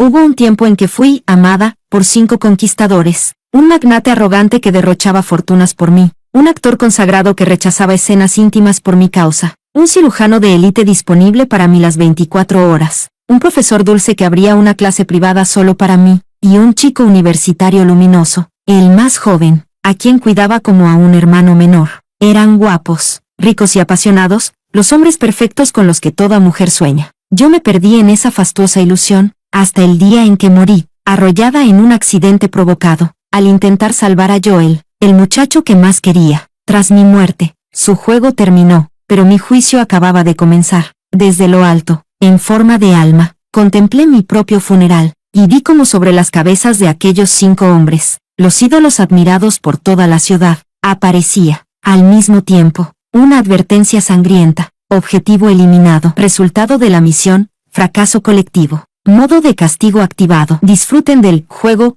Hubo un tiempo en que fui amada por 5 conquistadores, un magnate arrogante que derrochaba fortunas por mí, un actor consagrado que rechazaba escenas íntimas por mi causa, un cirujano de élite disponible para mí las 24 horas, un profesor dulce que abría una clase privada solo para mí, y un chico universitario luminoso, el más joven, a quien cuidaba como a un hermano menor. Eran guapos, ricos y apasionados, los hombres perfectos con los que toda mujer sueña. Yo me perdí en esa fastuosa ilusión, hasta el día en que morí, arrollada en un accidente provocado, al intentar salvar a Joel, el muchacho que más quería. Tras mi muerte, su juego terminó, pero mi juicio acababa de comenzar. Desde lo alto, en forma de alma, contemplé mi propio funeral, y vi como sobre las cabezas de aquellos 5 hombres, los ídolos admirados por toda la ciudad, aparecía, al mismo tiempo, una advertencia sangrienta: objetivo eliminado, resultado de la misión, fracaso colectivo, modo de castigo activado. Disfruten del juego.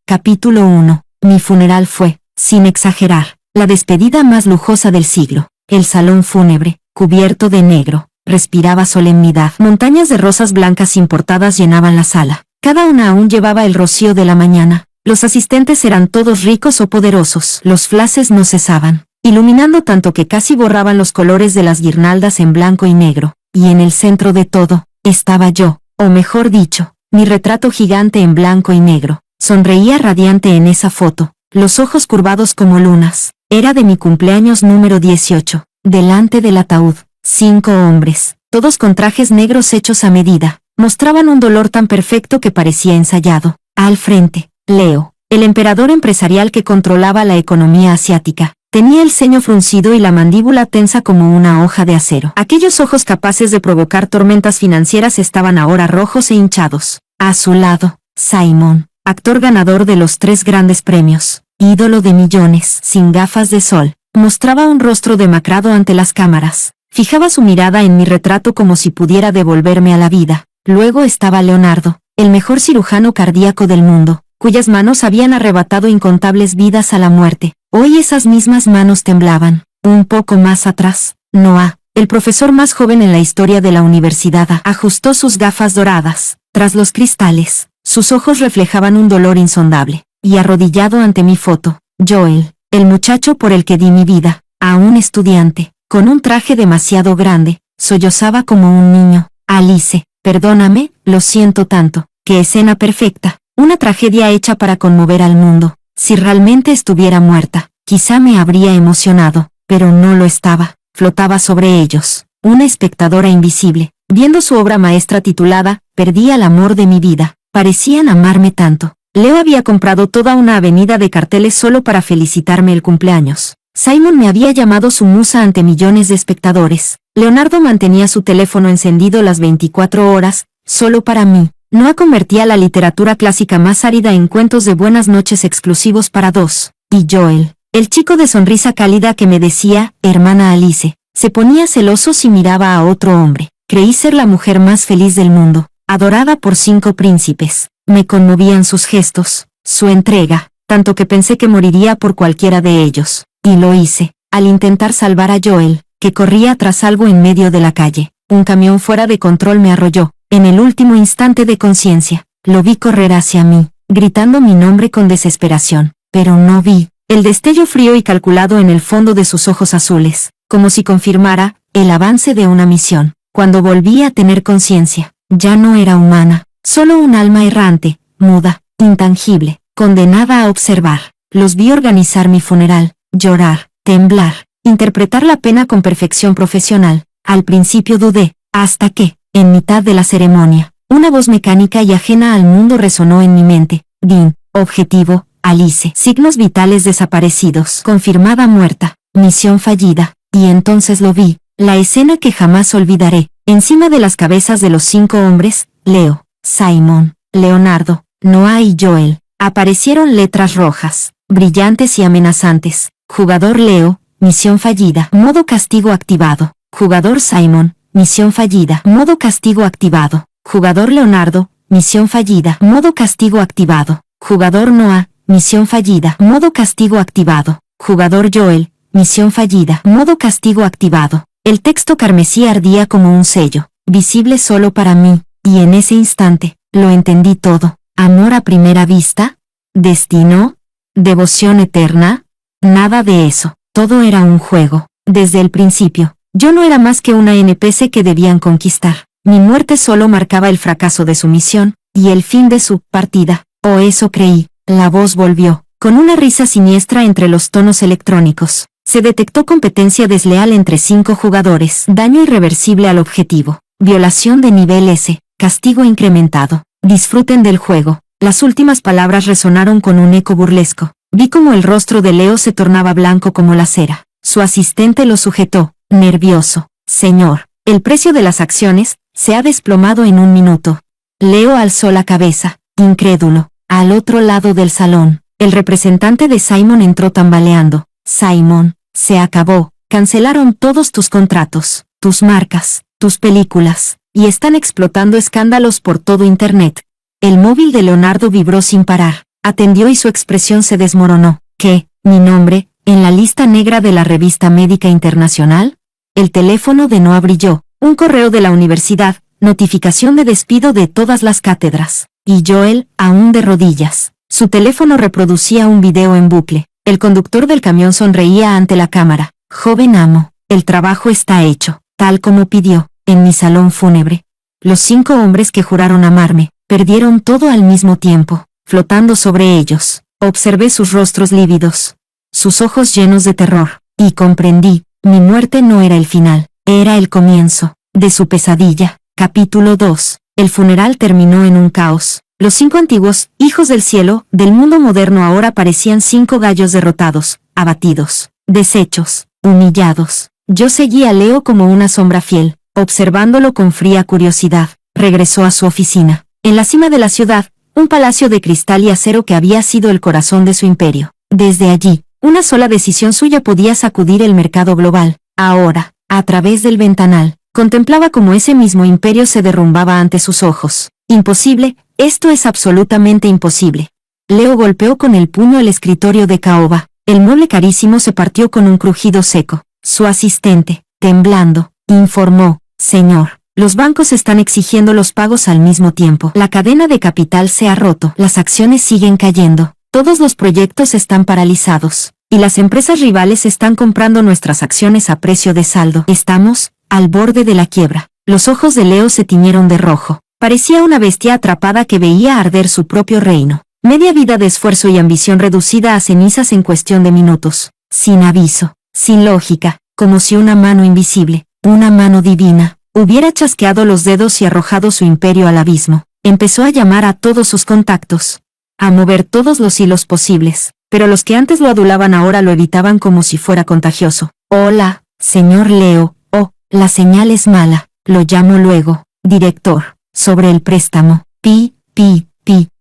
Capítulo 1. Mi funeral fue, sin exagerar, la despedida más lujosa del siglo. El salón fúnebre, cubierto de negro, respiraba solemnidad. Montañas de rosas blancas importadas llenaban la sala. Cada una aún llevaba el rocío de la mañana. Los asistentes eran todos ricos o poderosos. Los flashes no cesaban, iluminando tanto que casi borraban los colores de las guirnaldas en blanco y negro. Y en el centro de todo, estaba yo, o mejor dicho, mi retrato gigante en blanco y negro. Sonreía radiante en esa foto, los ojos curvados como lunas. Era de mi cumpleaños número 18. Delante del ataúd, 5 hombres, todos con trajes negros hechos a medida, mostraban un dolor tan perfecto que parecía ensayado. Al frente, Leo, el emperador empresarial que controlaba la economía asiática. Tenía el ceño fruncido y la mandíbula tensa como una hoja de acero. Aquellos ojos capaces de provocar tormentas financieras estaban ahora rojos e hinchados. A su lado, Simon, actor ganador de los 3 grandes premios, ídolo de millones, sin gafas de sol, mostraba un rostro demacrado ante las cámaras. Fijaba su mirada en mi retrato como si pudiera devolverme a la vida. Luego estaba Leonardo, el mejor cirujano cardíaco del mundo, cuyas manos habían arrebatado incontables vidas a la muerte. Hoy esas mismas manos temblaban. Un poco más atrás, Noah, el profesor más joven en la historia de la universidad, ajustó sus gafas doradas. Tras los cristales, sus ojos reflejaban un dolor insondable. Y arrodillado ante mi foto, Joel, el muchacho por el que di mi vida, aún estudiante, con un traje demasiado grande, sollozaba como un niño. Alice, perdóname, lo siento tanto. Qué escena perfecta. Una tragedia hecha para conmover al mundo. Si realmente estuviera muerta, quizá me habría emocionado, pero no lo estaba. Flotaba sobre ellos, una espectadora invisible, viendo su obra maestra titulada Perdí al amor de mi vida. Parecían amarme tanto. Leo había comprado toda una avenida de carteles solo para felicitarme el cumpleaños. Simon me había llamado su musa ante millones de espectadores. Leonardo mantenía su teléfono encendido las 24 horas, solo para mí. Noah convertía la literatura clásica más árida en cuentos de buenas noches exclusivos para 2. Y Joel, el chico de sonrisa cálida que me decía, hermana Alice, se ponía celoso si miraba a otro hombre. Creí ser la mujer más feliz del mundo, adorada por 5 príncipes. Me conmovían sus gestos, su entrega, tanto que pensé que moriría por cualquiera de ellos. Y lo hice, al intentar salvar a Joel, que corría tras algo en medio de la calle. Un camión fuera de control me arrolló. En el último instante de conciencia, lo vi correr hacia mí, gritando mi nombre con desesperación, pero no vi el destello frío y calculado en el fondo de sus ojos azules, como si confirmara el avance de una misión. Cuando volví a tener conciencia, ya no era humana, solo un alma errante, muda, intangible, condenada a observar. Los vi organizar mi funeral, llorar, temblar, interpretar la pena con perfección profesional. Al principio dudé, hasta que, en mitad de la ceremonia, una voz mecánica y ajena al mundo resonó en mi mente. Din, objetivo, Alice. Signos vitales desaparecidos. Confirmada muerta. Misión fallida. Y entonces lo vi, la escena que jamás olvidaré. Encima de las cabezas de los 5 hombres, Leo, Simon, Leonardo, Noah y Joel, aparecieron letras rojas, brillantes y amenazantes. Jugador Leo, misión fallida. Modo castigo activado. Jugador Simon, misión fallida. Modo castigo activado. Jugador Leonardo, misión fallida. Modo castigo activado. Jugador Noah, misión fallida. Modo castigo activado. Jugador Joel, misión fallida. Modo castigo activado. El texto carmesí ardía como un sello, visible solo para mí, y en ese instante, Lo entendí todo. ¿Amor a primera vista? ¿Destino? ¿Devoción eterna? Nada de eso. Todo era un juego. Desde el principio, yo no era más que una NPC que debían conquistar. Mi muerte solo marcaba el fracaso de su misión, y el fin de su partida. O eso creí. La voz volvió, con una risa siniestra entre los tonos electrónicos. Se detectó competencia desleal entre 5 jugadores. Daño irreversible al objetivo. Violación de nivel S. Castigo incrementado. Disfruten del juego. Las últimas palabras resonaron con un eco burlesco. Vi como el rostro de Leo se tornaba blanco como la cera. Su asistente lo sujetó, nervioso. Señor, el precio de las acciones se ha desplomado en 1 minuto. Leo alzó la cabeza, incrédulo. Al otro lado del salón, el representante de Simon entró tambaleando. Simon, se acabó. Cancelaron todos tus contratos, tus marcas, tus películas, y están explotando escándalos por todo Internet. El móvil de Leonardo vibró sin parar. Atendió y su expresión se desmoronó. ¿Qué? ¿Mi nombre? ¿En la lista negra de la revista médica internacional? El teléfono de Noah brilló. Un correo de la universidad. Notificación de despido de todas las cátedras. Y Joel, aún de rodillas. Su teléfono reproducía un video en bucle. El conductor del camión sonreía ante la cámara. Joven amo, el trabajo está hecho, tal como pidió, en mi salón fúnebre. Los 5 hombres que juraron amarme, perdieron todo al mismo tiempo, flotando sobre ellos. Observé sus rostros lívidos, sus ojos llenos de terror, y comprendí, mi muerte no era el final, era el comienzo de su pesadilla. Capítulo 2. El funeral terminó en un caos. Los 5 antiguos, hijos del cielo, del mundo moderno ahora parecían 5 gallos derrotados, abatidos, deshechos, humillados. Yo seguí a Leo como una sombra fiel, observándolo con fría curiosidad. Regresó a su oficina. En la cima de la ciudad, un palacio de cristal y acero que había sido el corazón de su imperio. Desde allí, una sola decisión suya podía sacudir el mercado global. Ahora, a través del ventanal, contemplaba cómo ese mismo imperio se derrumbaba ante sus ojos. Imposible, esto es absolutamente imposible. Leo golpeó con el puño el escritorio de caoba. El mueble carísimo se partió con un crujido seco. Su asistente, temblando, informó, señor, los bancos están exigiendo los pagos al mismo tiempo. La cadena de capital se ha roto. Las acciones siguen cayendo. Todos los proyectos están paralizados. Y las empresas rivales están comprando nuestras acciones a precio de saldo. Estamos al borde de la quiebra. Los ojos de Leo se tiñeron de rojo. Parecía una bestia atrapada que veía arder su propio reino. Media vida de esfuerzo y ambición reducida a cenizas en cuestión de minutos. Sin aviso, sin lógica, como si una mano invisible, una mano divina, hubiera chasqueado los dedos y arrojado su imperio al abismo. Empezó a llamar a todos sus contactos, a mover todos los hilos posibles, pero los que antes lo adulaban ahora lo evitaban como si fuera contagioso. Hola, señor Leo. Oh, la señal es mala. Lo llamo luego. Director. Sobre el préstamo. Pi.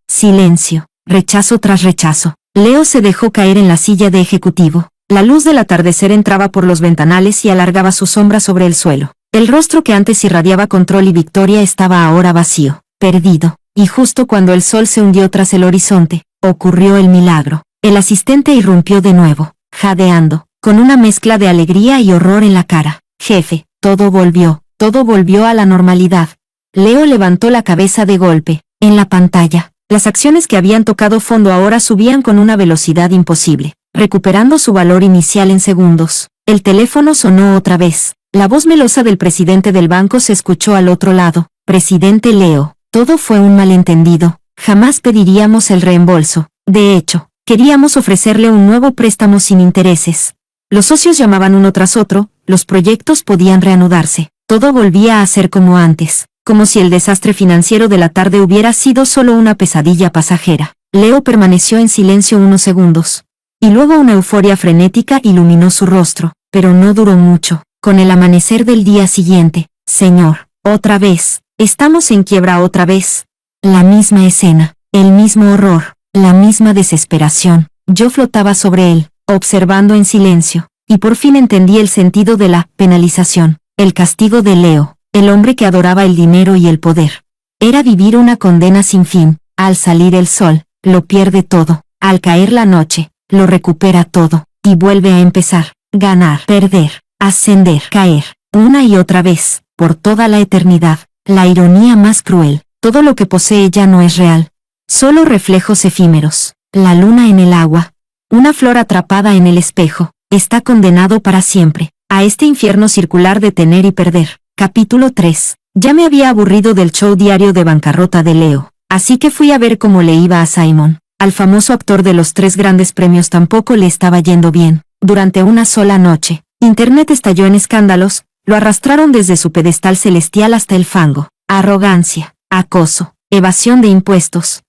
Silencio. Rechazo tras rechazo. Leo se dejó caer en la silla de ejecutivo. La luz del atardecer entraba por los ventanales y alargaba su sombra sobre el suelo. El rostro que antes irradiaba control y victoria estaba ahora vacío, perdido. Y justo cuando el sol se hundió tras el horizonte, ocurrió el milagro. El asistente irrumpió de nuevo, jadeando, con una mezcla de alegría y horror en la cara. Jefe, todo volvió a la normalidad. Leo levantó la cabeza de golpe. En la pantalla, las acciones que habían tocado fondo ahora subían con una velocidad imposible, recuperando su valor inicial en segundos. El teléfono sonó otra vez. La voz melosa del presidente del banco se escuchó al otro lado. Presidente Leo, todo fue un malentendido. Jamás pediríamos el reembolso. De hecho, queríamos ofrecerle un nuevo préstamo sin intereses. Los socios llamaban uno tras otro, los proyectos podían reanudarse. Todo volvía a ser como antes, como si el desastre financiero de la tarde hubiera sido solo una pesadilla pasajera. Leo permaneció en silencio unos segundos. Y luego una euforia frenética iluminó su rostro, pero no duró mucho. Con el amanecer del día siguiente, señor, otra vez, estamos en quiebra otra vez. La misma escena, el mismo horror, la misma desesperación. Yo flotaba sobre él, observando en silencio, y por fin entendí el sentido de la penalización, el castigo de Leo, el hombre que adoraba el dinero y el poder. Era vivir una condena sin fin. Al salir el sol, lo pierde todo. Al caer la noche, lo recupera todo, y vuelve a empezar, ganar, perder, ascender, caer, una y otra vez, por toda la eternidad. La ironía más cruel, Todo lo que posee ya no es real. Solo reflejos efímeros. La luna en el agua. Una flor atrapada en el espejo. Está condenado para siempre a este infierno circular de tener y perder. Capítulo 3. Ya me había aburrido del show diario de bancarrota de Leo, así que fui a ver cómo le iba a Simon. Al famoso actor de los 3 grandes premios tampoco le estaba yendo bien. Durante una sola noche, Internet estalló en escándalos, lo arrastraron desde su pedestal celestial hasta el fango. Arrogancia, acoso, evasión de impuestos.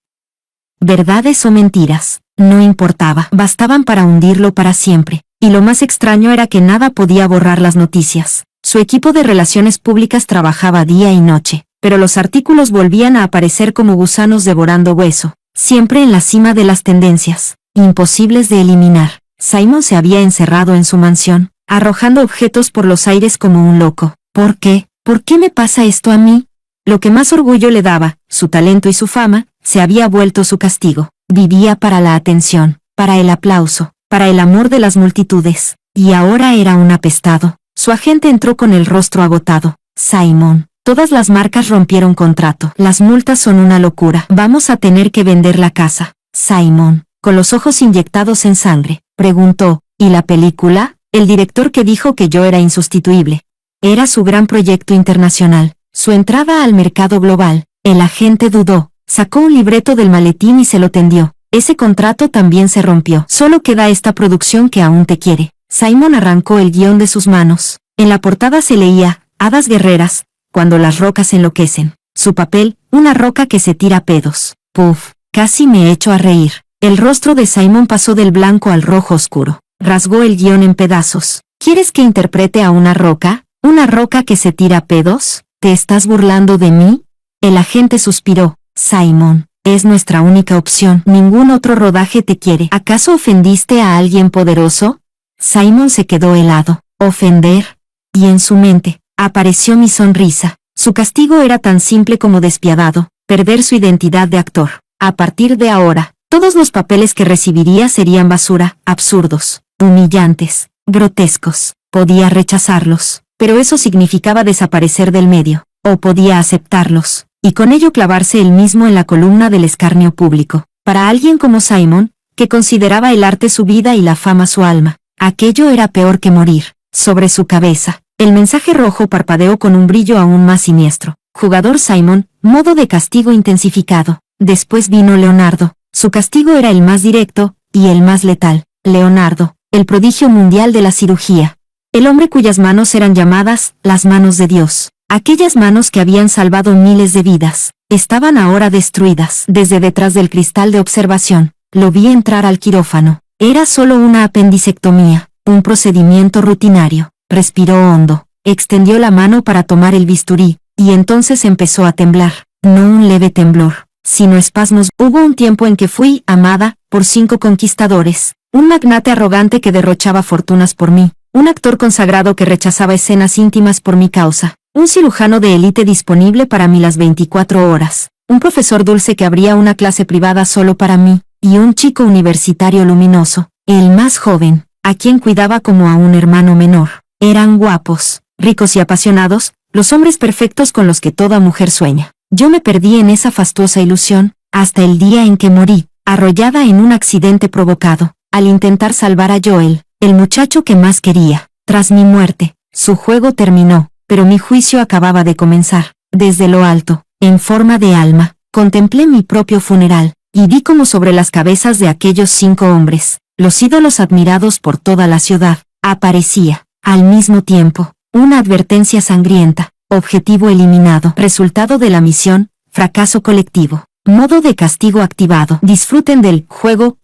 Verdades o mentiras, no importaba, bastaban para hundirlo para siempre. Y lo más extraño era que nada podía borrar las noticias. Su equipo de relaciones públicas trabajaba día y noche, pero los artículos volvían a aparecer como gusanos devorando hueso, siempre en la cima de las tendencias, imposibles de eliminar. Simon se había encerrado en su mansión, arrojando objetos por los aires como un loco. ¿Por qué? ¿Por qué me pasa esto a mí? Lo que más orgullo le daba, su talento y su fama, se había vuelto su castigo. Vivía para la atención, para el aplauso, para el amor de las multitudes, y ahora era un apestado. Su agente entró con el rostro agotado. Simon, todas las marcas rompieron contrato. Las multas son una locura. Vamos a tener que vender la casa. Simon, con los ojos inyectados en sangre, preguntó, ¿y la película? El director que dijo que yo era insustituible. Era su gran proyecto internacional, su entrada al mercado global. El agente dudó, sacó un libreto del maletín y se lo tendió. Ese contrato también se rompió. Solo queda esta producción que aún te quiere. Simon arrancó el guión de sus manos. En la portada se leía, Hadas guerreras, cuando las rocas enloquecen. Su papel, una roca que se tira pedos. Puf, casi me echo a reír. El rostro de Simon pasó del blanco al rojo oscuro. Rasgó el guión en pedazos. ¿Quieres que interprete a una roca? ¿Una roca que se tira pedos? ¿Te estás burlando de mí? El agente suspiró. Simon, es nuestra única opción. Ningún otro rodaje te quiere. ¿Acaso ofendiste a alguien poderoso? Simon se quedó helado. ¿Ofender? Y en su mente, apareció mi sonrisa. Su castigo era tan simple como despiadado, perder su identidad de actor. A partir de ahora, todos los papeles que recibiría serían basura, absurdos, humillantes, grotescos. Podía rechazarlos, pero eso significaba desaparecer del medio, o podía aceptarlos, y con ello clavarse él mismo en la columna del escarnio público. Para alguien como Simon, que consideraba el arte su vida y la fama su alma, aquello era peor que morir. Sobre su cabeza, el mensaje rojo parpadeó con un brillo aún más siniestro. Jugador Simon, modo de castigo intensificado. Después vino Leonardo. Su castigo era el más directo, y el más letal. Leonardo, el prodigio mundial de la cirugía. El hombre cuyas manos eran llamadas, las manos de Dios. Aquellas manos que habían salvado miles de vidas, estaban ahora destruidas. Desde detrás del cristal de observación, lo vi entrar al quirófano. Era solo una apendicectomía. Un procedimiento rutinario. Respiró hondo, extendió la mano para tomar el bisturí, y entonces empezó a temblar. No un leve temblor, sino espasmos. Hubo un tiempo en que fui amada por 5 conquistadores, un magnate arrogante que derrochaba fortunas por mí, un actor consagrado que rechazaba escenas íntimas por mi causa, un cirujano de élite disponible para mí las 24 horas, un profesor dulce que abría una clase privada solo para mí, y un chico universitario luminoso, el más joven, a quien cuidaba como a un hermano menor. Eran guapos, ricos y apasionados, los hombres perfectos con los que toda mujer sueña. Yo me perdí en esa fastuosa ilusión, hasta el día en que morí, arrollada en un accidente provocado, al intentar salvar a Joel, el muchacho que más quería. Tras mi muerte, su juego terminó, pero mi juicio acababa de comenzar. Desde lo alto, en forma de alma, contemplé mi propio funeral, y vi como sobre las cabezas de aquellos 5 hombres, los ídolos admirados por toda la ciudad, aparecía, al mismo tiempo, una advertencia sangrienta, objetivo eliminado, resultado de la misión, fracaso colectivo, modo de castigo activado. Disfruten del juego.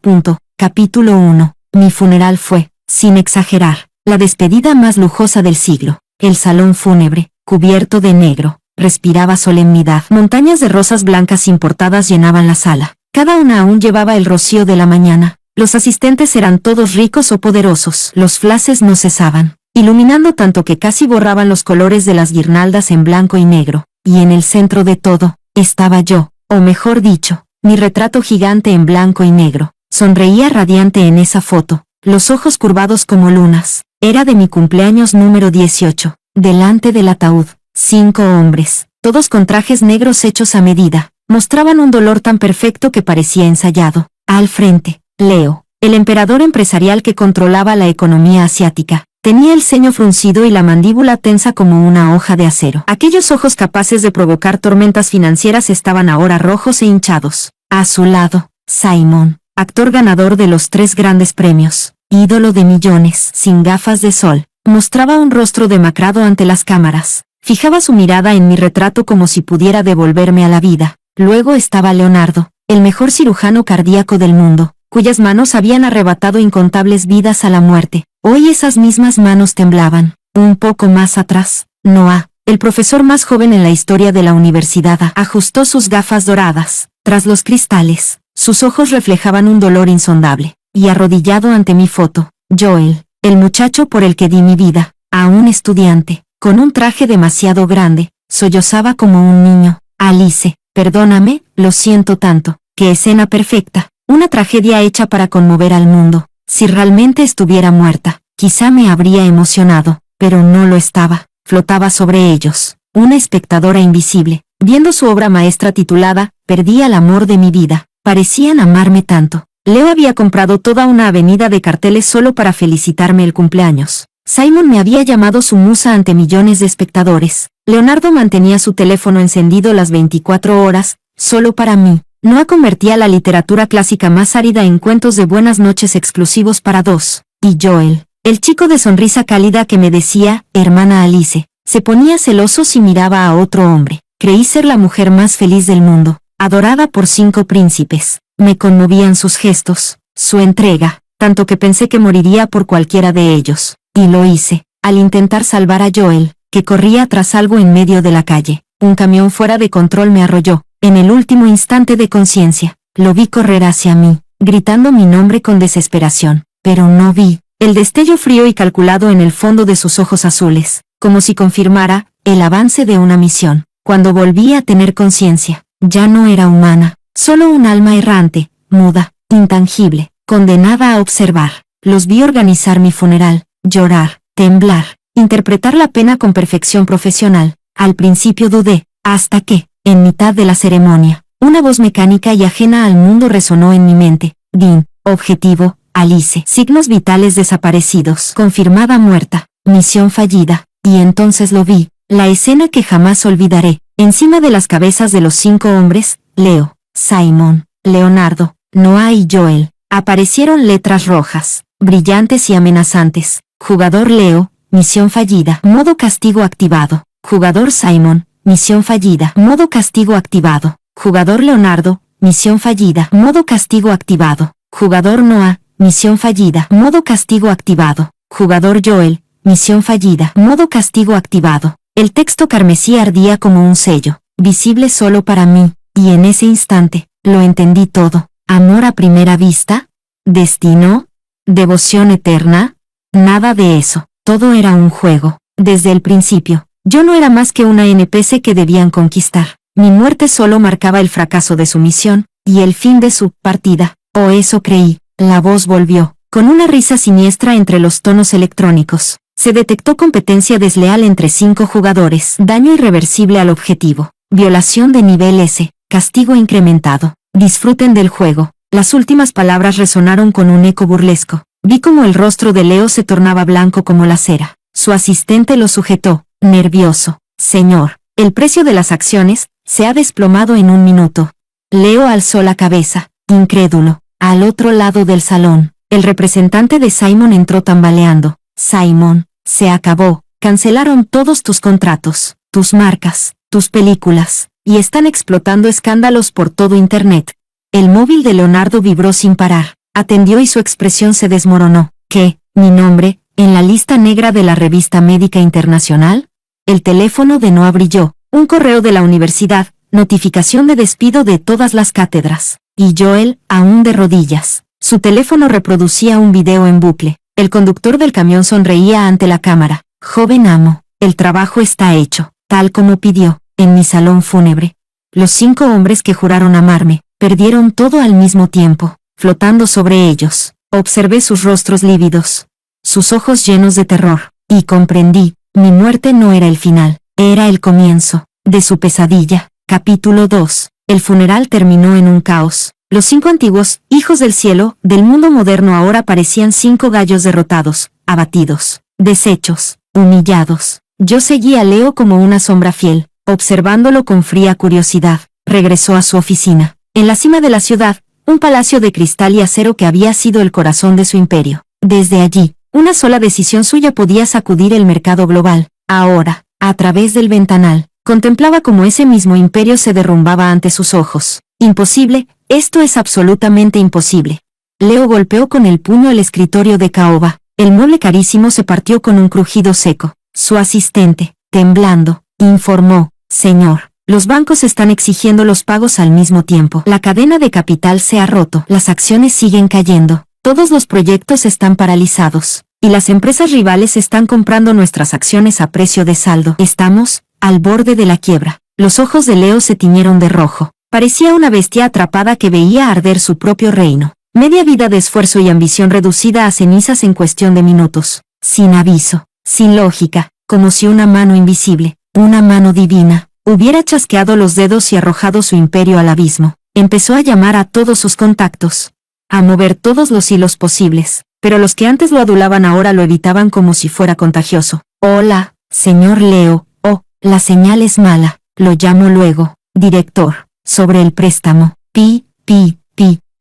Capítulo 1. Mi funeral fue, sin exagerar, la despedida más lujosa del siglo. El salón fúnebre, cubierto de negro, respiraba solemnidad. Montañas de rosas blancas importadas llenaban la sala. Cada una aún llevaba el rocío de la mañana. Los asistentes eran todos ricos o poderosos. Los flashes no cesaban, iluminando tanto que casi borraban los colores de las guirnaldas en blanco y negro. Y en el centro de todo, estaba yo, o mejor dicho, mi retrato gigante en blanco y negro. Sonreía radiante en esa foto, los ojos curvados como lunas. Era de mi cumpleaños número 18. Delante del ataúd, 5 hombres, todos con trajes negros hechos a medida. Mostraban un dolor tan perfecto que parecía ensayado. Al frente, Leo, el emperador empresarial que controlaba la economía asiática. Tenía el ceño fruncido y la mandíbula tensa como una hoja de acero. Aquellos ojos capaces de provocar tormentas financieras estaban ahora rojos e hinchados. A su lado, Simon, actor ganador de los 3 grandes premios, ídolo de millones, sin gafas de sol, mostraba un rostro demacrado ante las cámaras. Fijaba su mirada en mi retrato como si pudiera devolverme a la vida. Luego estaba Leonardo, el mejor cirujano cardíaco del mundo, cuyas manos habían arrebatado incontables vidas a la muerte. Hoy esas mismas manos temblaban. Un poco más atrás, Noah, el profesor más joven en la historia de la universidad, ajustó sus gafas doradas. Tras los cristales, sus ojos reflejaban un dolor insondable. Y arrodillado ante mi foto, Joel, el muchacho por el que di mi vida, a un estudiante, con un traje demasiado grande, sollozaba como un niño. Alice, perdóname, lo siento tanto. Qué escena perfecta. Una tragedia hecha para conmover al mundo. Si realmente estuviera muerta, quizá me habría emocionado, pero no lo estaba. Flotaba sobre ellos, una espectadora invisible. Viendo su obra maestra titulada Perdí al amor de mi vida. Parecían amarme tanto. Leo había comprado toda una avenida de carteles solo para felicitarme el cumpleaños. Simon me había llamado su musa ante millones de espectadores. Leonardo mantenía su teléfono encendido las 24 horas, solo para mí. Noah convertía la literatura clásica más árida en cuentos de buenas noches exclusivos para 2. Y Joel, el chico de sonrisa cálida que me decía, hermana Alice, se ponía celoso si miraba a otro hombre. Creí ser la mujer más feliz del mundo, adorada por 5 príncipes. Me conmovían sus gestos, su entrega, tanto que pensé que moriría por cualquiera de ellos. Y lo hice, al intentar salvar a Joel, que corría tras algo en medio de la calle. Un camión fuera de control me arrolló. En el último instante de conciencia, lo vi correr hacia mí, gritando mi nombre con desesperación. Pero no vi el destello frío y calculado en el fondo de sus ojos azules, como si confirmara el avance de una misión. Cuando volví a tener conciencia, ya no era humana, solo un alma errante, muda, intangible, condenada a observar. Los vi organizar mi funeral, llorar, temblar, interpretar la pena con perfección profesional. Al principio dudé, hasta que, en mitad de la ceremonia, una voz mecánica y ajena al mundo resonó en mi mente. Dean, objetivo, Alice. Signos vitales desaparecidos. Confirmada muerta. Misión fallida. Y entonces lo vi, la escena que jamás olvidaré. Encima de las cabezas de los 5 hombres, Leo, Simon, Leonardo, Noah y Joel, aparecieron letras rojas, brillantes y amenazantes. Jugador Leo, misión fallida. Modo castigo activado. Jugador Simon, misión fallida. Modo castigo activado. Jugador Leonardo, misión fallida. Modo castigo activado. Jugador Noah, misión fallida. Modo castigo activado. Jugador Joel, misión fallida. Modo castigo activado. El texto carmesí ardía como un sello, visible solo para mí, y en ese instante, lo entendí todo. ¿Amor a primera vista? ¿Destino? ¿Devoción eterna? Nada de eso. Todo era un juego. Desde el principio, yo no era más que una NPC que debían conquistar. Mi muerte solo marcaba el fracaso de su misión, y el fin de su partida. O eso creí. La voz volvió, con una risa siniestra entre los tonos electrónicos. Se detectó competencia desleal entre 5 jugadores. Daño irreversible al objetivo. Violación de nivel S. Castigo incrementado. Disfruten del juego. Las últimas palabras resonaron con un eco burlesco. Vi como el rostro de Leo se tornaba blanco como la cera. Su asistente lo sujetó, nervioso. Señor, el precio de las acciones se ha desplomado en 1 minuto. Leo alzó la cabeza, incrédulo. Al otro lado del salón, el representante de Simon entró tambaleando. Simon, se acabó. Cancelaron todos tus contratos, tus marcas, tus películas, y están explotando escándalos por todo Internet. El móvil de Leonardo vibró sin parar. Atendió y su expresión se desmoronó. ¿Qué? ¿Mi nombre? ¿En la lista negra de la revista médica internacional? El teléfono de Noah brilló. Un correo de la universidad, notificación de despido de todas las cátedras. Y Joel, aún de rodillas. Su teléfono reproducía un video en bucle. El conductor del camión sonreía ante la cámara. Joven amo, el trabajo está hecho, tal como pidió, en mi salón fúnebre. Los 5 hombres que juraron amarme, perdieron todo al mismo tiempo, flotando sobre ellos. Observé sus rostros lívidos, sus ojos llenos de terror, y comprendí, mi muerte no era el final, era el comienzo. de su pesadilla. Capítulo 2. El funeral terminó en un caos. Los 5 antiguos, hijos del cielo, del mundo moderno ahora parecían 5 gallos derrotados, abatidos, deshechos, humillados. Yo seguí a Leo como una sombra fiel, observándolo con fría curiosidad. Regresó a su oficina. En la cima de la ciudad, un palacio de cristal y acero que había sido el corazón de su imperio. Desde allí, una sola decisión suya podía sacudir el mercado global. Ahora, a través del ventanal, contemplaba cómo ese mismo imperio se derrumbaba ante sus ojos. Imposible, esto es absolutamente imposible. Leo golpeó con el puño el escritorio de caoba. El mueble carísimo se partió con un crujido seco. Su asistente, temblando, informó: Señor, los bancos están exigiendo los pagos al mismo tiempo. La cadena de capital se ha roto. Las acciones siguen cayendo. Todos los proyectos están paralizados. Y las empresas rivales están comprando nuestras acciones a precio de saldo. Estamos al borde de la quiebra. Los ojos de Leo se tiñeron de rojo. Parecía una bestia atrapada que veía arder su propio reino. Media vida de esfuerzo y ambición reducida a cenizas en cuestión de minutos. Sin aviso, sin lógica, como si una mano invisible, una mano divina, hubiera chasqueado los dedos y arrojado su imperio al abismo. Empezó a llamar a todos sus contactos, a mover todos los hilos posibles, pero los que antes lo adulaban ahora lo evitaban como si fuera contagioso. Hola, señor Leo. Oh, la señal es mala. Lo llamo luego. Director. Sobre el préstamo.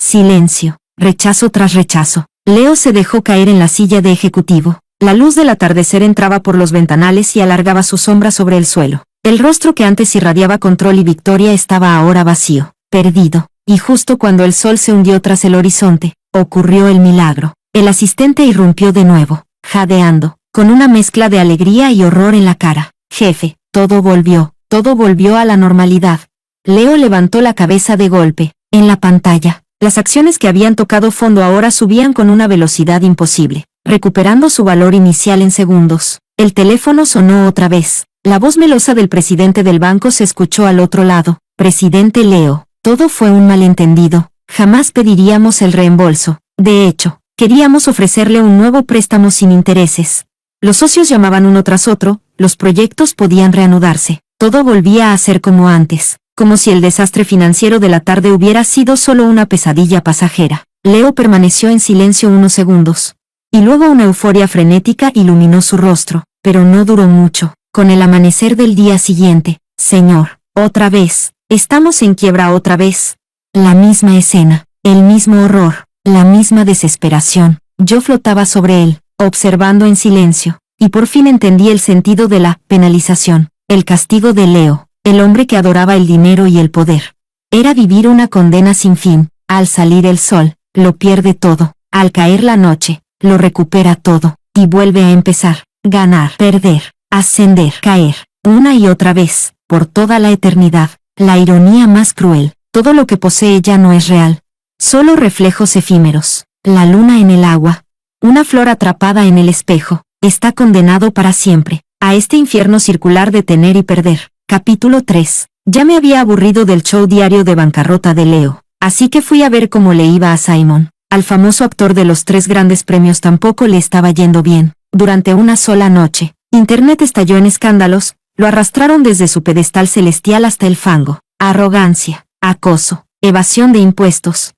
Silencio. Rechazo tras rechazo. Leo se dejó caer en la silla de ejecutivo. La luz del atardecer entraba por los ventanales y alargaba su sombra sobre el suelo. El rostro que antes irradiaba control y victoria estaba ahora vacío, perdido. Y justo cuando el sol se hundió tras el horizonte, ocurrió el milagro. El asistente irrumpió de nuevo, jadeando, con una mezcla de alegría y horror en la cara. Jefe, todo volvió a la normalidad. Leo levantó la cabeza de golpe. En la pantalla, las acciones que habían tocado fondo ahora subían con una velocidad imposible, recuperando su valor inicial en segundos. El teléfono sonó otra vez. La voz melosa del presidente del banco se escuchó al otro lado. Presidente Leo, todo fue un malentendido. Jamás pediríamos el reembolso. De hecho, queríamos ofrecerle un nuevo préstamo sin intereses. Los socios llamaban uno tras otro, los proyectos podían reanudarse. Todo volvía a ser como antes, como si el desastre financiero de la tarde hubiera sido solo una pesadilla pasajera. Leo permaneció en silencio unos segundos. Y luego una euforia frenética iluminó su rostro, pero no duró mucho. Con el amanecer del día siguiente, señor, otra vez, estamos en quiebra otra vez. La misma escena, el mismo horror, la misma desesperación. Yo flotaba sobre él, observando en silencio, y por fin entendí el sentido de la penalización, el castigo de Leo, el hombre que adoraba el dinero y el poder. Era vivir una condena sin fin. Al salir el sol, lo pierde todo. Al caer la noche, lo recupera todo, y vuelve a empezar, ganar, perder, ascender, caer, una y otra vez, por toda la eternidad. La ironía más cruel, todo lo que posee ya no es real. Solo reflejos efímeros, la luna en el agua, una flor atrapada en el espejo, está condenado para siempre, a este infierno circular de tener y perder. Capítulo 3. Ya me había aburrido del show diario de bancarrota de Leo, así que fui a ver cómo le iba a Simon. Al famoso actor de los 3 grandes premios tampoco le estaba yendo bien. Durante una sola noche, Internet estalló en escándalos, lo arrastraron desde su pedestal celestial hasta el fango. Arrogancia, acoso, evasión de impuestos.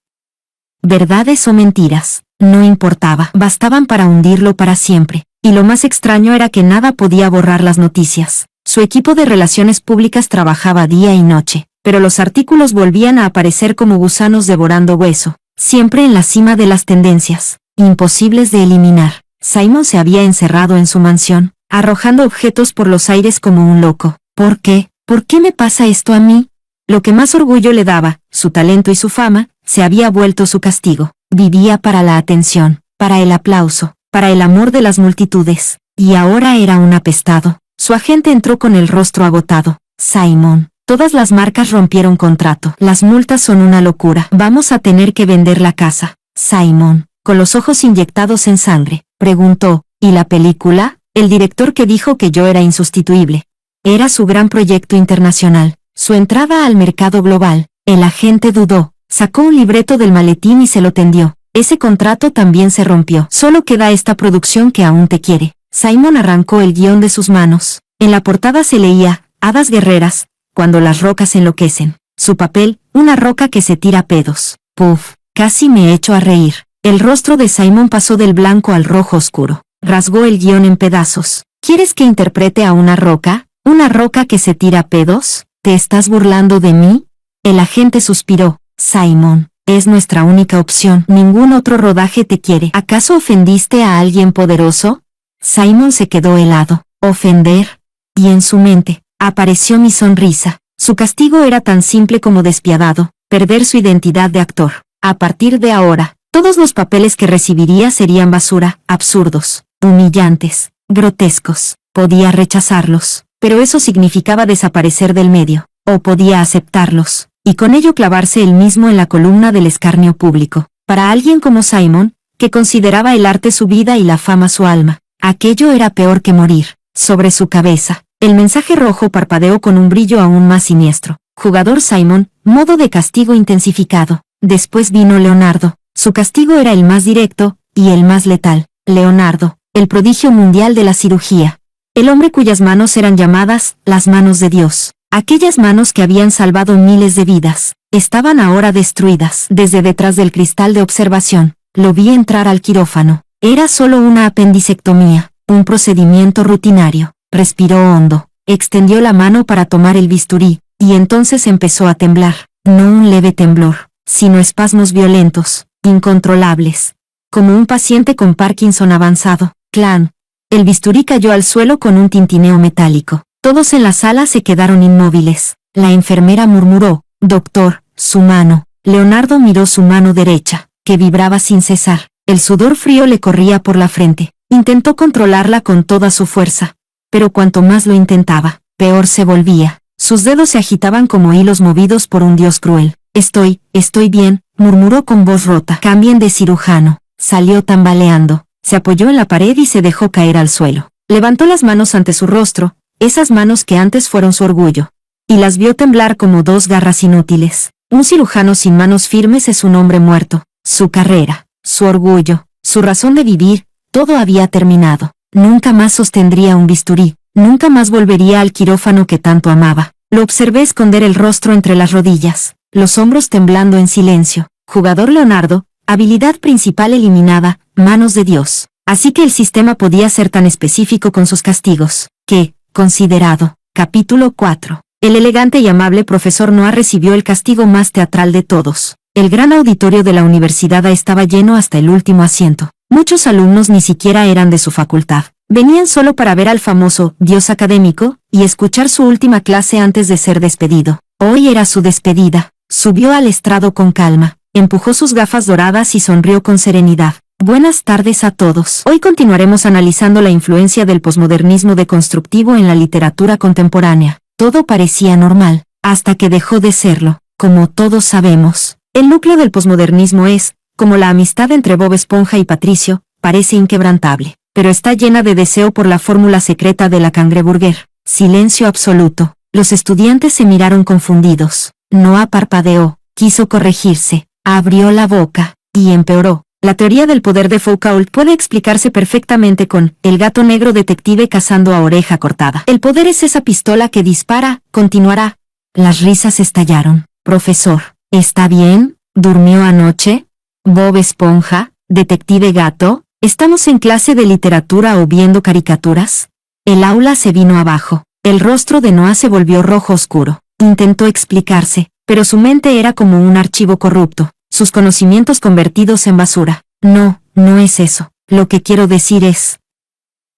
Verdades o mentiras, no importaba, bastaban para hundirlo para siempre. Y lo más extraño era que nada podía borrar las noticias. Su equipo de relaciones públicas trabajaba día y noche, pero los artículos volvían a aparecer como gusanos devorando hueso, siempre en la cima de las tendencias, imposibles de eliminar. Simon se había encerrado en su mansión, arrojando objetos por los aires como un loco. ¿Por qué? ¿Por qué me pasa esto a mí? Lo que más orgullo le daba, su talento y su fama, se había vuelto su castigo. Vivía para la atención, para el aplauso, para el amor de las multitudes, y ahora era un apestado. Su agente entró con el rostro agotado. Simon, todas las marcas rompieron contrato. Las multas son una locura. Vamos a tener que vender la casa. Simon, con los ojos inyectados en sangre, preguntó, ¿y la película? El director que dijo que yo era insustituible. Era su gran proyecto internacional, su entrada al mercado global. El agente dudó, sacó un libreto del maletín y se lo tendió. Ese contrato también se rompió. Solo queda esta producción que aún te quiere. Simon arrancó el guión de sus manos. En la portada se leía, Hadas guerreras, cuando las rocas enloquecen. Su papel, una roca que se tira pedos. Puf, casi me echo a reír. El rostro de Simon pasó del blanco al rojo oscuro. Rasgó el guión en pedazos. ¿Quieres que interprete a una roca? ¿Una roca que se tira pedos? ¿Te estás burlando de mí? El agente suspiró. Simon, es nuestra única opción. Ningún otro rodaje te quiere. ¿Acaso ofendiste a alguien poderoso? Simon se quedó helado. ¿Ofender? Y en su mente, apareció mi sonrisa. Su castigo era tan simple como despiadado, perder su identidad de actor. A partir de ahora, todos los papeles que recibiría serían basura, absurdos, humillantes, grotescos. Podía rechazarlos, pero eso significaba desaparecer del medio, o podía aceptarlos, y con ello clavarse él mismo en la columna del escarnio público. Para alguien como Simon, que consideraba el arte su vida y la fama su alma, aquello era peor que morir. Sobre su cabeza, el mensaje rojo parpadeó con un brillo aún más siniestro. Jugador Simon, modo de castigo intensificado. Después vino Leonardo. Su castigo era el más directo, y el más letal. Leonardo, el prodigio mundial de la cirugía. El hombre cuyas manos eran llamadas, las manos de Dios. Aquellas manos que habían salvado miles de vidas, estaban ahora destruidas. Desde detrás del cristal de observación, lo vi entrar al quirófano. Era solo una apendicectomía, un procedimiento rutinario. Respiró hondo, extendió la mano para tomar el bisturí, y entonces empezó a temblar. No un leve temblor, sino espasmos violentos, incontrolables. Como un paciente con Parkinson avanzado. Clan. El bisturí cayó al suelo con un tintineo metálico. Todos en la sala se quedaron inmóviles. La enfermera murmuró, «Doctor, su mano». Leonardo miró su mano derecha, que vibraba sin cesar. El sudor frío le corría por la frente. Intentó controlarla con toda su fuerza. Pero cuanto más lo intentaba, peor se volvía. Sus dedos se agitaban como hilos movidos por un dios cruel. Estoy bien», murmuró con voz rota. «Cambien de cirujano». Salió tambaleando. Se apoyó en la pared y se dejó caer al suelo. Levantó las manos ante su rostro, esas manos que antes fueron su orgullo, y las vio temblar como dos garras inútiles. Un cirujano sin manos firmes es un hombre muerto. Su carrera, su orgullo, su razón de vivir, todo había terminado. Nunca más sostendría un bisturí, nunca más volvería al quirófano que tanto amaba. Lo observé esconder el rostro entre las rodillas, los hombros temblando en silencio. Jugador Leonardo, habilidad principal eliminada, manos de Dios. Así que el sistema podía ser tan específico con sus castigos, que, considerado. Capítulo 4. El elegante y amable profesor Noah recibió el castigo más teatral de todos. El gran auditorio de la universidad estaba lleno hasta el último asiento. Muchos alumnos ni siquiera eran de su facultad. Venían solo para ver al famoso dios académico y escuchar su última clase antes de ser despedido. Hoy era su despedida. Subió al estrado con calma, empujó sus gafas doradas y sonrió con serenidad. Buenas tardes a todos. Hoy continuaremos analizando la influencia del posmodernismo deconstructivo en la literatura contemporánea. Todo parecía normal, hasta que dejó de serlo. Como todos sabemos, el núcleo del posmodernismo es, como la amistad entre Bob Esponja y Patricio, parece inquebrantable, pero está llena de deseo por la fórmula secreta de la cangreburger. Silencio absoluto. Los estudiantes se miraron confundidos. Noah parpadeó, quiso corregirse, abrió la boca, y empeoró. La teoría del poder de Foucault puede explicarse perfectamente con el gato negro detective cazando a oreja cortada. El poder es esa pistola que dispara, continuará. Las risas estallaron. Profesor, ¿está bien? ¿Durmió anoche? Bob Esponja, detective gato, ¿estamos en clase de literatura o viendo caricaturas? El aula se vino abajo. El rostro de Noah se volvió rojo oscuro. Intentó explicarse, pero su mente era como un archivo corrupto. Sus conocimientos convertidos en basura. No es eso. Lo que quiero decir es...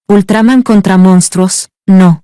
Ultraman contra monstruos. No.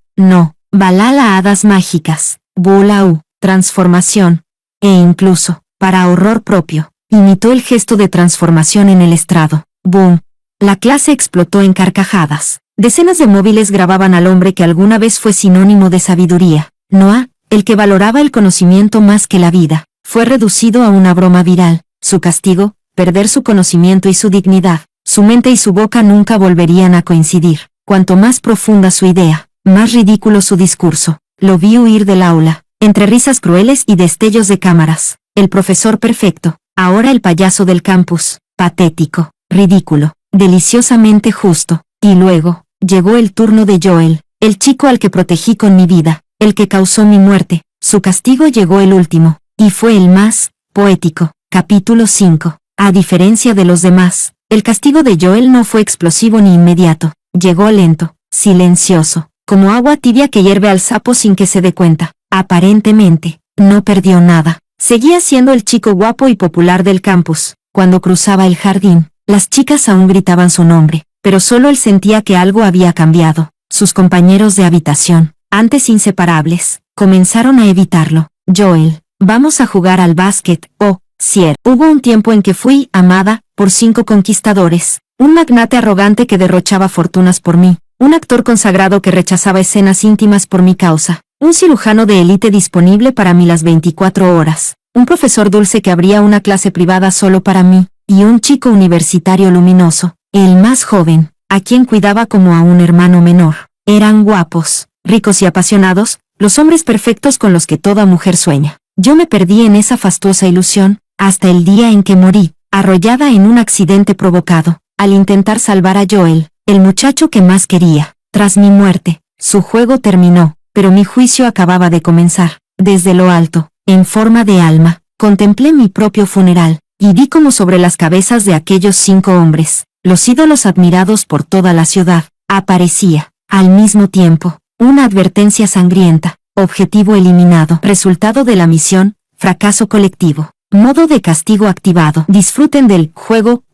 Balala hadas mágicas. Bulau, transformación. E incluso, para horror propio, imitó el gesto de transformación en el estrado. Boom. La clase explotó en carcajadas. Decenas de móviles grababan al hombre que alguna vez fue sinónimo de sabiduría. Noah, el que valoraba el conocimiento más que la vida, fue reducido a una broma viral. Su castigo, perder su conocimiento y su dignidad. Su mente y su boca nunca volverían a coincidir. Cuanto más profunda su idea, más ridículo su discurso. Lo vi huir del aula, entre risas crueles y destellos de cámaras. El profesor perfecto, ahora el payaso del campus, patético, ridículo, deliciosamente justo. Y luego, llegó el turno de Joel, el chico al que protegí con mi vida, el que causó mi muerte, Su castigo llegó el último, y fue el más poético. Capítulo 5. A diferencia de los demás, el castigo de Joel no fue explosivo ni inmediato. Llegó lento, silencioso, como agua tibia que hierve al sapo sin que se dé cuenta. Aparentemente, no perdió nada. Seguía siendo el chico guapo y popular del campus. Cuando cruzaba el jardín, las chicas aún gritaban su nombre, pero solo él sentía que algo había cambiado. Sus compañeros de habitación, antes inseparables, comenzaron a evitarlo. Joel, vamos a jugar al básquet, oh, Sier. Hubo un tiempo en que fui amada por 5 conquistadores, un magnate arrogante que derrochaba fortunas por mí, un actor consagrado que rechazaba escenas íntimas por mi causa, un cirujano de élite disponible para mí las 24 horas, un profesor dulce que abría una clase privada solo para mí, y un chico universitario luminoso, el más joven, a quien cuidaba como a un hermano menor. Eran guapos, ricos y apasionados, los hombres perfectos con los que toda mujer sueña. Yo me perdí en esa fastuosa ilusión, hasta el día en que morí, arrollada en un accidente provocado, al intentar salvar a Joel, el muchacho que más quería. Tras mi muerte, su juego terminó, pero mi juicio acababa de comenzar. Desde lo alto, en forma de alma, contemplé mi propio funeral, y vi como sobre las cabezas de aquellos 5 hombres, los ídolos admirados por toda la ciudad, aparecía, al mismo tiempo, una advertencia sangrienta: objetivo eliminado, resultado de la misión, fracaso colectivo, modo de castigo activado. Disfruten del juego.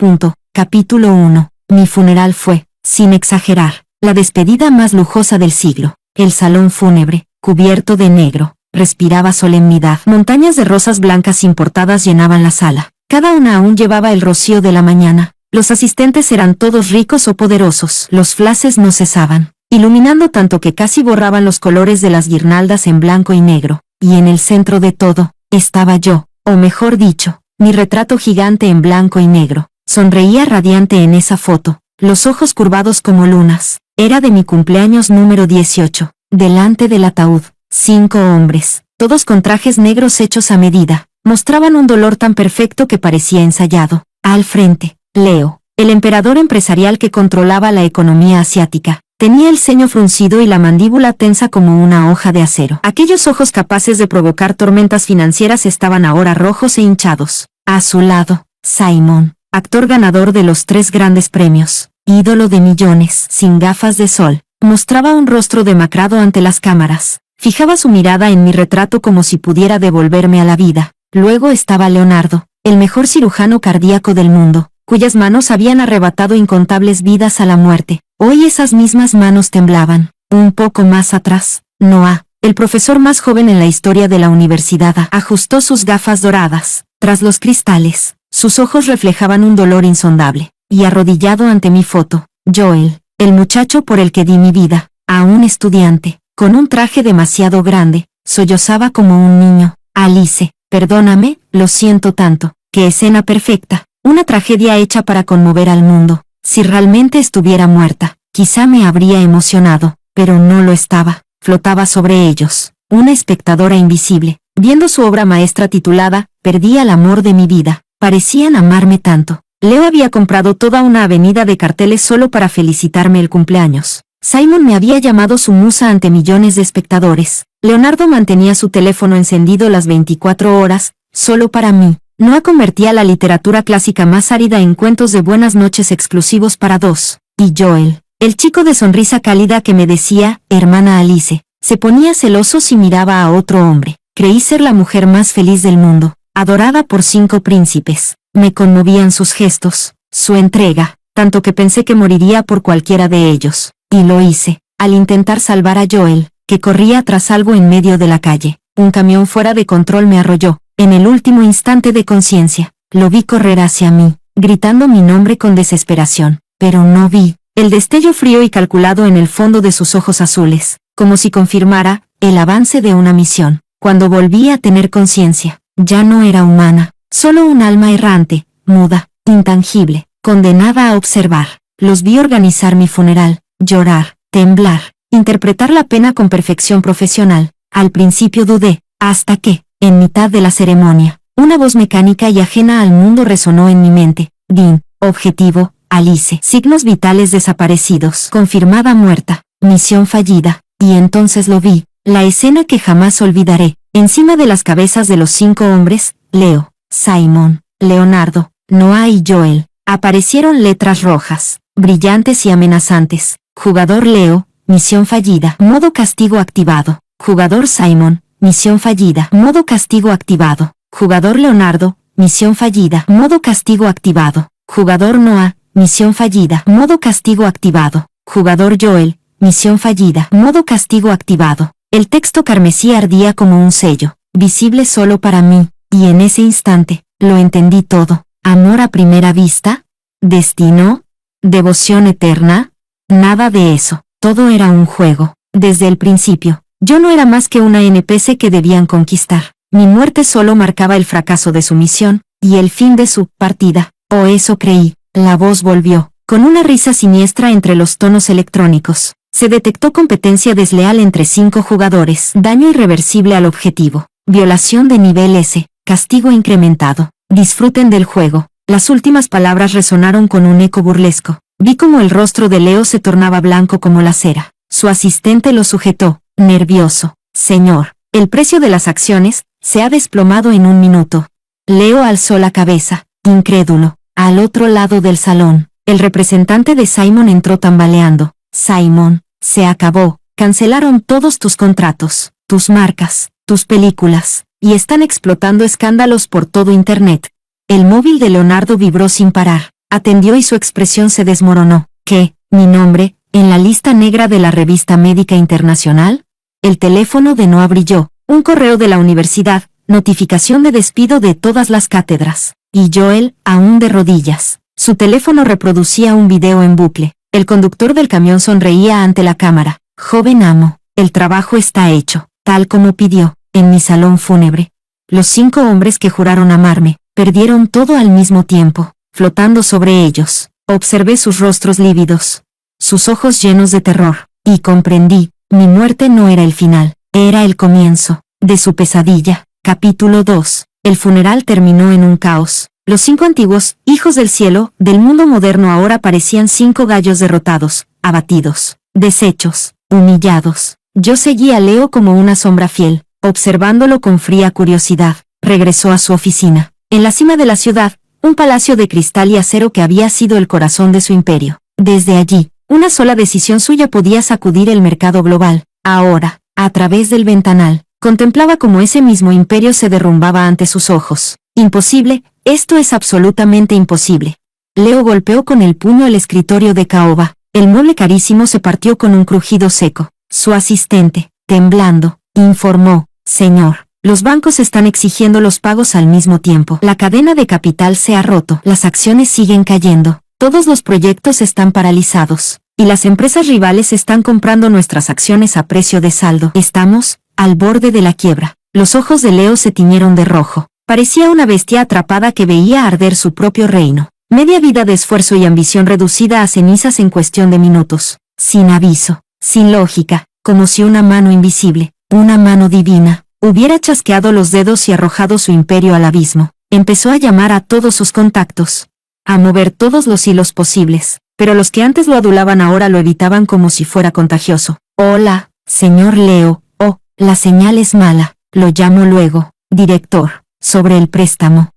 Capítulo 1. Mi funeral fue, sin exagerar, la despedida más lujosa del siglo. El salón fúnebre, cubierto de negro, respiraba solemnidad. Montañas de rosas blancas importadas llenaban la sala. Cada una aún llevaba el rocío de la mañana. Los asistentes eran todos ricos o poderosos. Los flashes no cesaban, iluminando tanto que casi borraban los colores de las guirnaldas en blanco y negro. Y en el centro de todo, estaba yo, o mejor dicho, mi retrato gigante en blanco y negro. Sonreía radiante en esa foto, los ojos curvados como lunas. Era de mi cumpleaños número 18. Delante del ataúd, 5 hombres, todos con trajes negros hechos a medida, mostraban un dolor tan perfecto que parecía ensayado. Al frente, Leo, el emperador empresarial que controlaba la economía asiática. Tenía el ceño fruncido y la mandíbula tensa como una hoja de acero. Aquellos ojos capaces de provocar tormentas financieras estaban ahora rojos e hinchados. A su lado, Simon, actor ganador de los 3 grandes premios, ídolo de millones, sin gafas de sol, mostraba un rostro demacrado ante las cámaras. Fijaba su mirada en mi retrato como si pudiera devolverme a la vida. Luego estaba Leonardo, el mejor cirujano cardíaco del mundo, cuyas manos habían arrebatado incontables vidas a la muerte. Hoy esas mismas manos temblaban. Un poco más atrás, Noah, el profesor más joven en la historia de la universidad, ajustó sus gafas doradas. Tras los cristales, sus ojos reflejaban un dolor insondable. Y arrodillado ante mi foto, Joel, el muchacho por el que di mi vida, aún estudiante, con un traje demasiado grande, sollozaba como un niño. Alice, perdóname, lo siento tanto. Qué escena perfecta. Una tragedia hecha para conmover al mundo. Si realmente estuviera muerta, quizá me habría emocionado, pero no lo estaba. Flotaba sobre ellos, una espectadora invisible, viendo su obra maestra titulada Perdí al amor de mi vida. Parecían amarme tanto. Leo había comprado toda una avenida de carteles solo para felicitarme el cumpleaños. Simon me había llamado su musa ante millones de espectadores. Leonardo mantenía su teléfono encendido las 24 horas, solo para mí. Noah convertía la literatura clásica más árida en cuentos de buenas noches exclusivos para 2. Y Joel, el chico de sonrisa cálida que me decía, hermana Alice, se ponía celoso si miraba a otro hombre. Creí ser la mujer más feliz del mundo, adorada por 5 príncipes. Me conmovían sus gestos, su entrega, tanto que pensé que moriría por cualquiera de ellos. Y lo hice, al intentar salvar a Joel, que corría tras algo en medio de la calle. Un camión fuera de control me arrolló. En el último instante de conciencia, lo vi correr hacia mí, gritando mi nombre con desesperación, pero no vi el destello frío y calculado en el fondo de sus ojos azules, como si confirmara el avance de una misión. Cuando volví a tener conciencia, ya no era humana, solo un alma errante, muda, intangible, condenada a observar. Los vi organizar mi funeral, llorar, temblar, interpretar la pena con perfección profesional. Al principio dudé, hasta que, en mitad de la ceremonia, una voz mecánica y ajena al mundo resonó en mi mente. Dean, objetivo, Alice. Signos vitales desaparecidos. Confirmada muerta. Misión fallida. Y entonces lo vi. La escena que jamás olvidaré. Encima de las cabezas de los 5 hombres, Leo, Simon, Leonardo, Noah y Joel, aparecieron letras rojas, brillantes y amenazantes. Jugador Leo, misión fallida, modo castigo activado. Jugador Simon, misión fallida, modo castigo activado. Jugador Leonardo, misión fallida, modo castigo activado. Jugador Noah, misión fallida, modo castigo activado. Jugador Joel, misión fallida, modo castigo activado. El texto carmesí ardía como un sello, visible solo para mí, y en ese instante, lo entendí todo. ¿Amor a primera vista? ¿Destino? ¿Devoción eterna? Nada de eso, todo era un juego. Desde el principio, yo no era más que una NPC que debían conquistar. Mi muerte solo marcaba el fracaso de su misión, y el fin de su partida, o eso creí. La voz volvió, con una risa siniestra entre los tonos electrónicos. Se detectó competencia desleal entre 5 jugadores, daño irreversible al objetivo, violación de nivel S, castigo incrementado. Disfruten del juego. Las últimas palabras resonaron con un eco burlesco. Vi como el rostro de Leo se tornaba blanco como la cera. Su asistente lo sujetó, nervioso. Señor, el precio de las acciones se ha desplomado en 1 minuto. Leo alzó la cabeza, incrédulo. Al otro lado del salón, el representante de Simon entró tambaleando. Simon, se acabó. Cancelaron todos tus contratos, tus marcas, tus películas, y están explotando escándalos por todo Internet. El móvil de Leonardo vibró sin parar. Atendió y su expresión se desmoronó. ¿Qué? ¿Mi nombre? ¿En la lista negra de la revista médica internacional? El teléfono de Noah brilló. Un correo de la universidad, notificación de despido de todas las cátedras. Y Joel, aún de rodillas. Su teléfono reproducía un video en bucle. El conductor del camión sonreía ante la cámara. Joven amo, el trabajo está hecho, tal como pidió, en mi salón fúnebre. Los 5 hombres que juraron amarme, perdieron todo al mismo tiempo, flotando sobre ellos. Observé sus rostros lívidos, sus ojos llenos de terror, y comprendí, mi muerte no era el final, era el comienzo de su pesadilla. Capítulo 2. El funeral terminó en un caos. Los 5 antiguos, hijos del cielo, del mundo moderno ahora parecían 5 gallos derrotados, abatidos, deshechos, humillados. Yo seguí a Leo como una sombra fiel, observándolo con fría curiosidad. Regresó a su oficina. En la cima de la ciudad, un palacio de cristal y acero que había sido el corazón de su imperio. Desde allí, una sola decisión suya podía sacudir el mercado global. Ahora, a través del ventanal, contemplaba cómo ese mismo imperio se derrumbaba ante sus ojos. Imposible, esto es absolutamente imposible. Leo golpeó con el puño el escritorio de caoba. El mueble carísimo se partió con un crujido seco. Su asistente, temblando, informó, señor, los bancos están exigiendo los pagos al mismo tiempo. La cadena de capital se ha roto. Las acciones siguen cayendo. Todos los proyectos están paralizados. Y las empresas rivales están comprando nuestras acciones a precio de saldo. Estamos al borde de la quiebra. Los ojos de Leo se tiñeron de rojo. Parecía una bestia atrapada que veía arder su propio reino. Media vida de esfuerzo y ambición reducida a cenizas en cuestión de minutos. Sin aviso, sin lógica, como si una mano invisible, una mano divina, hubiera chasqueado los dedos y arrojado su imperio al abismo. Empezó a llamar a todos sus contactos, a mover todos los hilos posibles, pero los que antes lo adulaban ahora lo evitaban como si fuera contagioso. Hola, señor Leo. Oh, la señal es mala. Lo llamo luego. Director. Sobre el préstamo.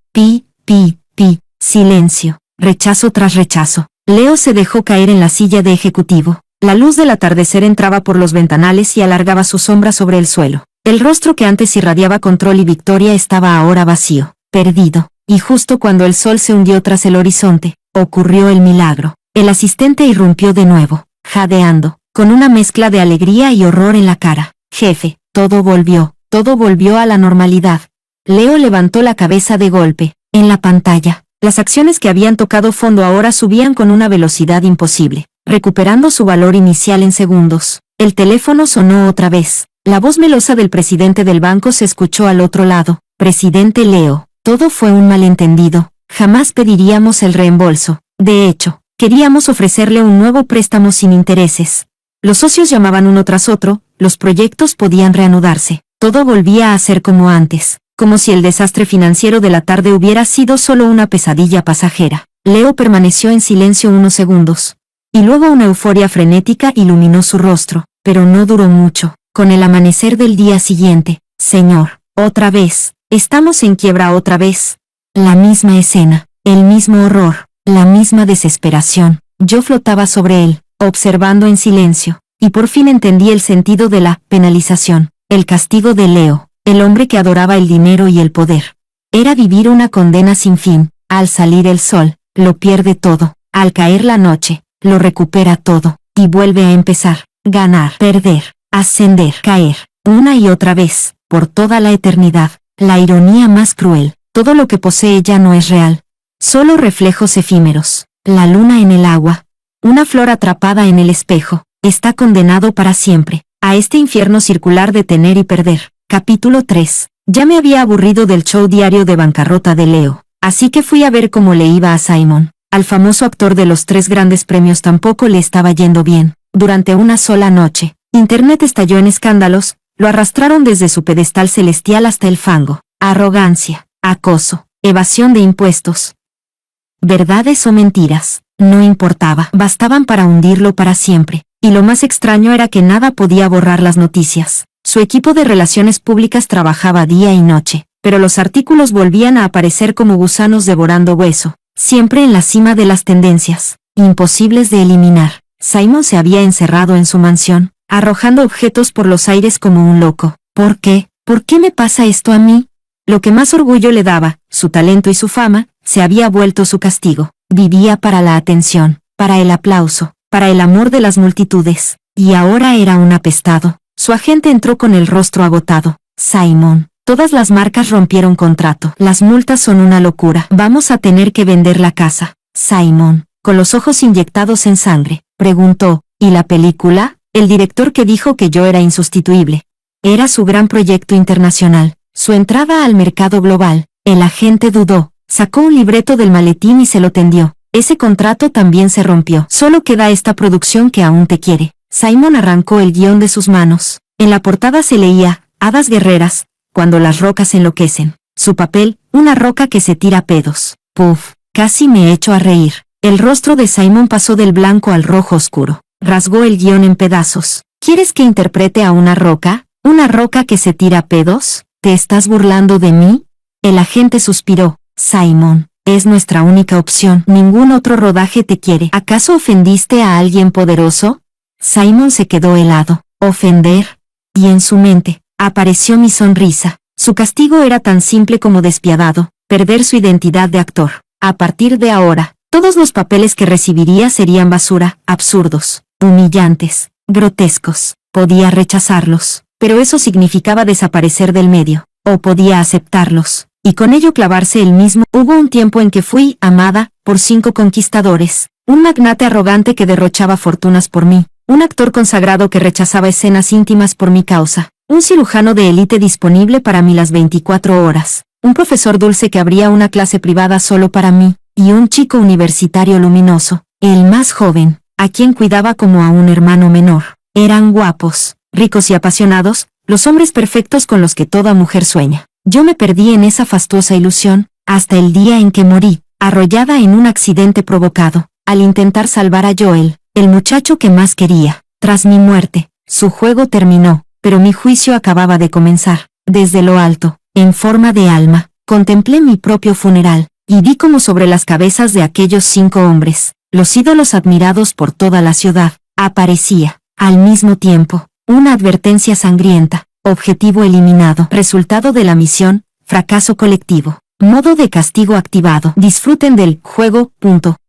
Silencio. Rechazo tras rechazo. Leo se dejó caer en la silla de ejecutivo. La luz del atardecer entraba por los ventanales y alargaba su sombra sobre el suelo. El rostro que antes irradiaba control y victoria estaba ahora vacío, perdido. Y justo cuando el sol se hundió tras el horizonte, ocurrió el milagro. El asistente irrumpió de nuevo, jadeando, con una mezcla de alegría y horror en la cara. Jefe, todo volvió a la normalidad. Leo levantó la cabeza de golpe. En la pantalla, las acciones que habían tocado fondo ahora subían con una velocidad imposible, recuperando su valor inicial en segundos. El teléfono sonó otra vez. La voz melosa del presidente del banco se escuchó al otro lado. Presidente Leo, todo fue un malentendido. Jamás pediríamos el reembolso. De hecho, queríamos ofrecerle un nuevo préstamo sin intereses. Los socios llamaban uno tras otro, los proyectos podían reanudarse. Todo volvía a ser como antes, como si el desastre financiero de la tarde hubiera sido solo una pesadilla pasajera. Leo permaneció en silencio unos segundos. Y luego una euforia frenética iluminó su rostro, pero no duró mucho. Con el amanecer del día siguiente, señor, Otra vez. Estamos en quiebra otra vez. La misma escena, el mismo horror, la misma desesperación. Yo flotaba sobre él, observando en silencio, y por fin entendí el sentido de la penalización, el castigo de Leo, el hombre que adoraba el dinero y el poder. Era vivir una condena sin fin. Al salir el sol, lo pierde todo. Al caer la noche, lo recupera todo, y vuelve a empezar, ganar, perder, ascender, caer, una y otra vez, por toda la eternidad. La ironía más cruel, todo lo que posee ya no es real. Solo reflejos efímeros, la luna en el agua, una flor atrapada en el espejo, está condenado para siempre, a este infierno circular de tener y perder. Capítulo 3. Ya me había aburrido del show diario de bancarrota de Leo, así que fui a ver cómo le iba a Simon. Al famoso actor de los 3 grandes premios tampoco le estaba yendo bien. Durante una sola noche, Internet estalló en escándalos. Lo arrastraron desde su pedestal celestial hasta el fango. Arrogancia, acoso, evasión de impuestos. Verdades o mentiras, no importaba, bastaban para hundirlo para siempre. Y lo más extraño era que nada podía borrar las noticias. Su equipo de relaciones públicas trabajaba día y noche, pero los artículos volvían a aparecer como gusanos devorando hueso, siempre en la cima de las tendencias, imposibles de eliminar. Simon se había encerrado en su mansión, arrojando objetos por los aires como un loco. ¿Por qué? ¿Por qué me pasa esto a mí? Lo que más orgullo le daba, su talento y su fama, se había vuelto su castigo. Vivía para la atención, para el aplauso, para el amor de las multitudes, y ahora era un apestado. Su agente entró con el rostro agotado. Simon, todas las marcas rompieron contrato. Las multas son una locura. Vamos a tener que vender la casa. Simon, con los ojos inyectados en sangre, preguntó, ¿y la película? El director que dijo que yo era insustituible. Era su gran proyecto internacional, su entrada al mercado global. El agente dudó, sacó un libreto del maletín y se lo tendió. Ese contrato también se rompió. Solo queda esta producción que aún te quiere. Simon arrancó el guión de sus manos. En la portada se leía, Hadas guerreras, cuando las rocas enloquecen. Su papel, una roca que se tira pedos. Puf, casi me echo a reír. El rostro de Simon pasó del blanco al rojo oscuro. Rasgó el guión en pedazos. ¿Quieres que interprete a una roca? ¿Una roca que se tira pedos? ¿Te estás burlando de mí? El agente suspiró. Simon, es nuestra única opción. Ningún otro rodaje te quiere. ¿Acaso ofendiste a alguien poderoso? Simon se quedó helado. ¿Ofender? Y en su mente, apareció mi sonrisa. Su castigo era tan simple como despiadado, perder su identidad de actor. A partir de ahora, todos los papeles que recibiría serían basura, absurdos, humillantes, grotescos. Podía rechazarlos, pero eso significaba desaparecer del medio, o podía aceptarlos, y con ello clavarse él mismo. Hubo un tiempo en que fui amada por 5 conquistadores, un magnate arrogante que derrochaba fortunas por mí, un actor consagrado que rechazaba escenas íntimas por mi causa, un cirujano de élite disponible para mí las 24 horas, un profesor dulce que abría una clase privada solo para mí, y un chico universitario luminoso, el más joven, a quien cuidaba como a un hermano menor. Eran guapos, ricos y apasionados, los hombres perfectos con los que toda mujer sueña. Yo me perdí en esa fastuosa ilusión, hasta el día en que morí, arrollada en un accidente provocado, al intentar salvar a Joel, el muchacho que más quería. Tras mi muerte, su juego terminó, pero mi juicio acababa de comenzar. Desde lo alto, en forma de alma, contemplé mi propio funeral, y vi como sobre las cabezas de aquellos 5 hombres, los ídolos admirados por toda la ciudad, aparecía, al mismo tiempo, una advertencia sangrienta, objetivo eliminado, resultado de la misión, fracaso colectivo, modo de castigo activado. Disfruten del juego.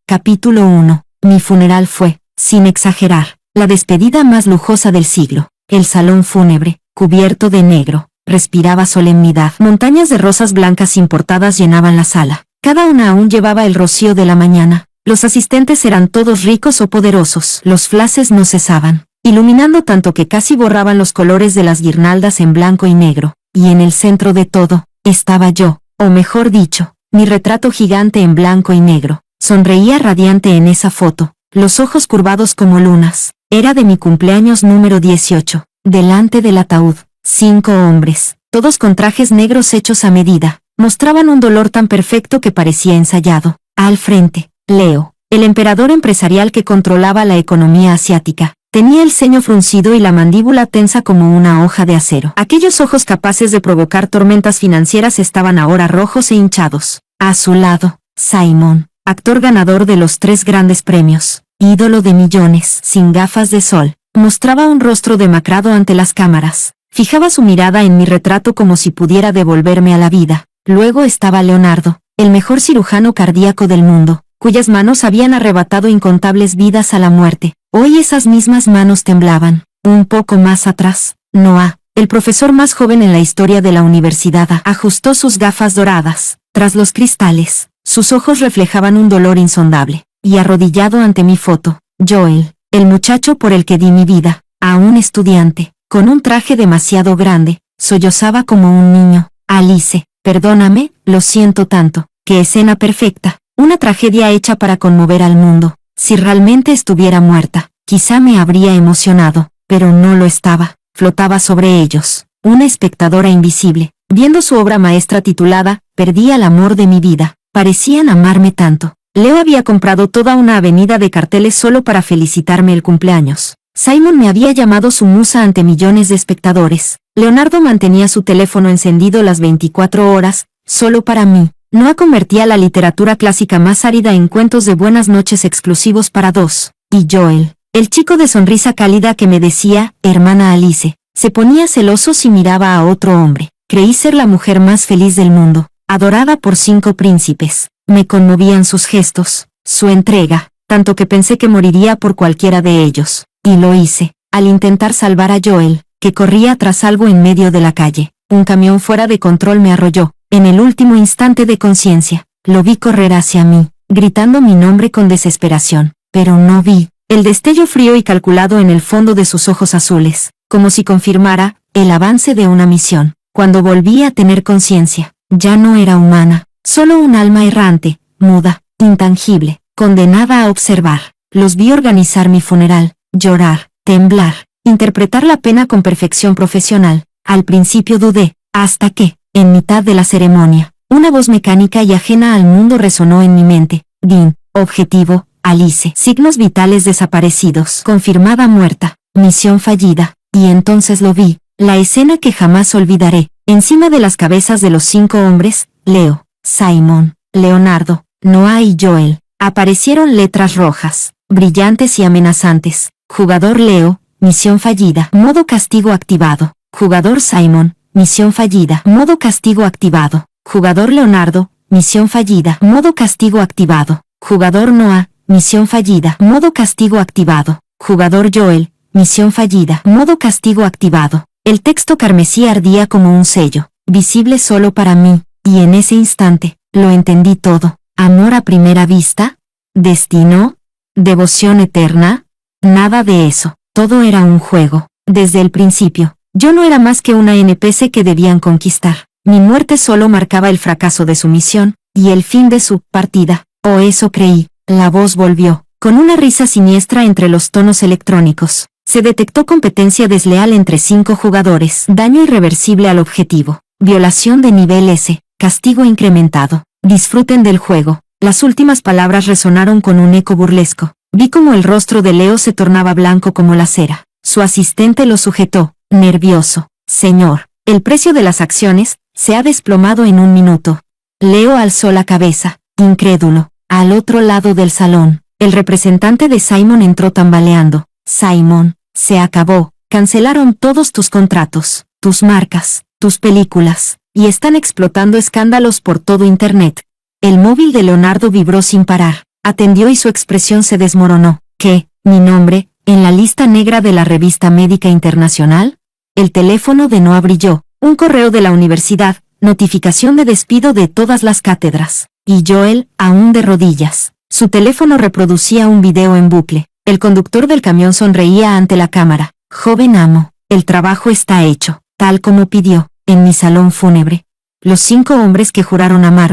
Capítulo 1. Mi funeral fue, sin exagerar, la despedida más lujosa del siglo. El salón fúnebre, cubierto de negro, respiraba solemnidad. Montañas de rosas blancas importadas llenaban la sala. Cada una aún llevaba el rocío de la mañana. Los asistentes eran todos ricos o poderosos. Los flashes no cesaban, iluminando tanto que casi borraban los colores de las guirnaldas en blanco y negro. Y en el centro de todo, estaba yo, o mejor dicho, mi retrato gigante en blanco y negro. Sonreía radiante en esa foto, los ojos curvados como lunas. Era de mi cumpleaños número 18. Delante del ataúd, 5 hombres, todos con trajes negros hechos a medida, mostraban un dolor tan perfecto que parecía ensayado. Al frente, Leo, el emperador empresarial que controlaba la economía asiática. Tenía el ceño fruncido y la mandíbula tensa como una hoja de acero. Aquellos ojos capaces de provocar tormentas financieras estaban ahora rojos e hinchados. A su lado, Simon, actor ganador de los 3 grandes premios, ídolo de millones, sin gafas de sol, mostraba un rostro demacrado ante las cámaras. Fijaba su mirada en mi retrato como si pudiera devolverme a la vida. Luego estaba Leonardo, el mejor cirujano cardíaco del mundo, cuyas manos habían arrebatado incontables vidas a la muerte. Hoy esas mismas manos temblaban. Un poco más atrás, Noah, el profesor más joven en la historia de la universidad, ajustó sus gafas doradas. Tras los cristales, sus ojos reflejaban un dolor insondable. Y arrodillado ante mi foto, Joel, el muchacho por el que di mi vida, aún estudiante, con un traje demasiado grande, sollozaba como un niño. Alice, perdóname, lo siento tanto. Qué escena perfecta. Una tragedia hecha para conmover al mundo. Si realmente estuviera muerta, quizá me habría emocionado, pero no lo estaba. Flotaba sobre ellos, una espectadora invisible. Viendo su obra maestra titulada Perdí al amor de mi vida. Parecían amarme tanto. Leo había comprado toda una avenida de carteles solo para felicitarme el cumpleaños. Simon me había llamado su musa ante millones de espectadores. Leonardo mantenía su teléfono encendido las 24 horas, solo para mí. Noah convertía la literatura clásica más árida en cuentos de buenas noches exclusivos para 2. Y Joel, el chico de sonrisa cálida que me decía, hermana Alice, se ponía celoso si miraba a otro hombre. Creí ser la mujer más feliz del mundo, adorada por 5 príncipes. Me conmovían sus gestos, su entrega, tanto que pensé que moriría por cualquiera de ellos. Y lo hice, al intentar salvar a Joel, que corría tras algo en medio de la calle. Un camión fuera de control me arrolló. En el último instante de conciencia, lo vi correr hacia mí, gritando mi nombre con desesperación. Pero no vi el destello frío y calculado en el fondo de sus ojos azules, como si confirmara el avance de una misión. Cuando volví a tener conciencia, ya no era humana, solo un alma errante, muda, intangible, condenada a observar. Los vi organizar mi funeral, llorar, temblar, interpretar la pena con perfección profesional. Al principio dudé, hasta que, en mitad de la ceremonia, una voz mecánica y ajena al mundo resonó en mi mente. Dean, objetivo, Alice. Signos vitales desaparecidos. Confirmada muerta. Misión fallida. Y entonces lo vi, la escena que jamás olvidaré. Encima de las cabezas de los 5 hombres, Leo, Simon, Leonardo, Noah y Joel, aparecieron letras rojas, brillantes y amenazantes. Jugador Leo, misión fallida. Modo castigo activado. Jugador Simon, misión fallida. Modo castigo activado. Jugador Leonardo, misión fallida. Modo castigo activado. Jugador Noah, misión fallida. Modo castigo activado. Jugador Joel, misión fallida. Modo castigo activado. El texto carmesí ardía como un sello, visible solo para mí, y en ese instante, lo entendí todo. ¿Amor a primera vista? ¿Destino? ¿Devoción eterna? Nada de eso. Todo era un juego. Desde el principio, yo no era más que una NPC que debían conquistar. Mi muerte solo marcaba el fracaso de su misión, y el fin de su partida. O eso creí. La voz volvió, con una risa siniestra entre los tonos electrónicos. Se detectó competencia desleal entre 5 jugadores. Daño irreversible al objetivo. Violación de nivel S. Castigo incrementado. Disfruten del juego. Las últimas palabras resonaron con un eco burlesco. Vi como el rostro de Leo se tornaba blanco como la cera. Su asistente lo sujetó, nervioso. Señor, el precio de las acciones se ha desplomado en 1 minuto. Leo alzó la cabeza, incrédulo. Al otro lado del salón, el representante de Simon entró tambaleando. Simon, se acabó. Cancelaron todos tus contratos, tus marcas, tus películas, y están explotando escándalos por todo Internet. El móvil de Leonardo vibró sin parar. Atendió y su expresión se desmoronó. ¿Qué? ¿Mi nombre? ¿En la lista negra de la revista médica internacional? El teléfono de Noah brilló. Un correo de la universidad, notificación de despido de todas las cátedras. Y Joel, aún de rodillas. Su teléfono reproducía un video en bucle. El conductor del camión sonreía ante la cámara. Joven amo, el trabajo está hecho, tal como pidió, en mi salón fúnebre. Los 5 hombres que juraron amar